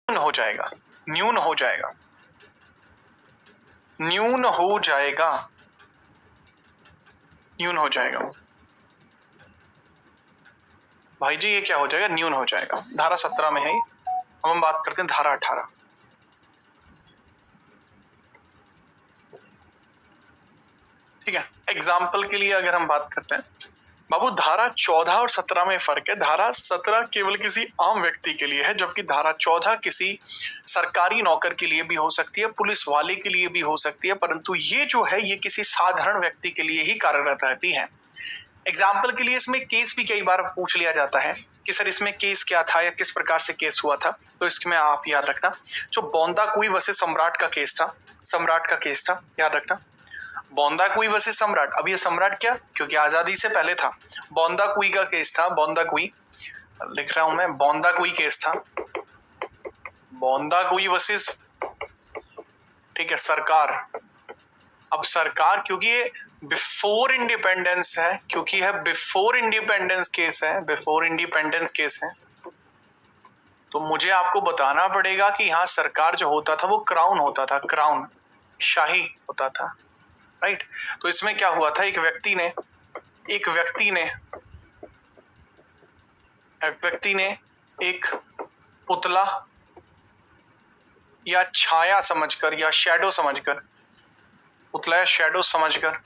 हो जाएगा, न्यून हो जाएगा, न्यून हो जाएगा, न्यून हो जाएगा। भाई जी ये क्या हो जाएगा? न्यून हो जाएगा। धारा 17 में है। अब हम बात करते हैं धारा 18। ठीक है, एग्जाम्पल के लिए अगर हम बात करते हैं, बाबू धारा 14 और 17 में फर्क है। धारा 17 केवल किसी आम व्यक्ति के लिए है, जबकि धारा 14 किसी सरकारी नौकर के लिए भी हो सकती है, पुलिस वाले के लिए भी हो सकती है, परंतु ये जो है ये किसी साधारण व्यक्ति के लिए ही कार्यरत रहती है। एग्जाम्पल के लिए इसमें केस भी कई बार पूछ लिया जाता है कि सर इसमें केस क्या था या किस प्रकार से केस हुआ था, तो इसमें आप याद रखना जो बोंदाकुई वर्सेस सम्राट का केस था, सम्राट का केस था, याद रखना बोंदाकुई वर्सेस सम्राट। अब ये सम्राट क्या, क्योंकि आजादी से पहले था, बोंदाकुई का केस था, बोंदाकुई लिख रहा हूं मैं, बोंदाकुई केस था, बोंदाकुई वर्सेस, ठीक है, सरकार। अब सरकार क्योंकि ये बिफोर इंडिपेंडेंस है, क्योंकि है बिफोर इंडिपेंडेंस केस है, बिफोर इंडिपेंडेंस केस है, तो मुझे आपको बताना पड़ेगा कि यहाँ सरकार जो होता था वो क्राउन होता था, क्राउन, शाही होता था, राइट। तो इसमें क्या हुआ था, एक व्यक्ति ने एक पुतला या छाया समझकर या शैडो समझकर, पुतला या शैडो समझकर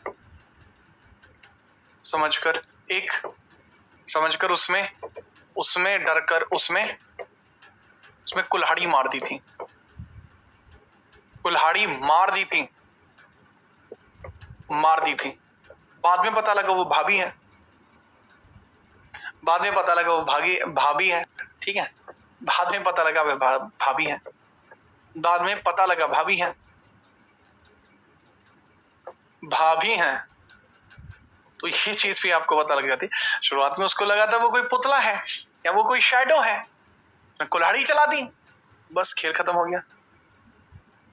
उसमें डरकर उसमें कुल्हाड़ी मार दी थी, बाद में पता लगा वो भाभी है, ठीक है, बाद में पता लगा भाभी है, तो ये चीज भी आपको पता लग जाती। शुरुआत में उसको लगा था वो कोई पुतला है या वो कोई शैडो है, कुल्हाड़ी चला दी, बस खेल खत्म हो गया।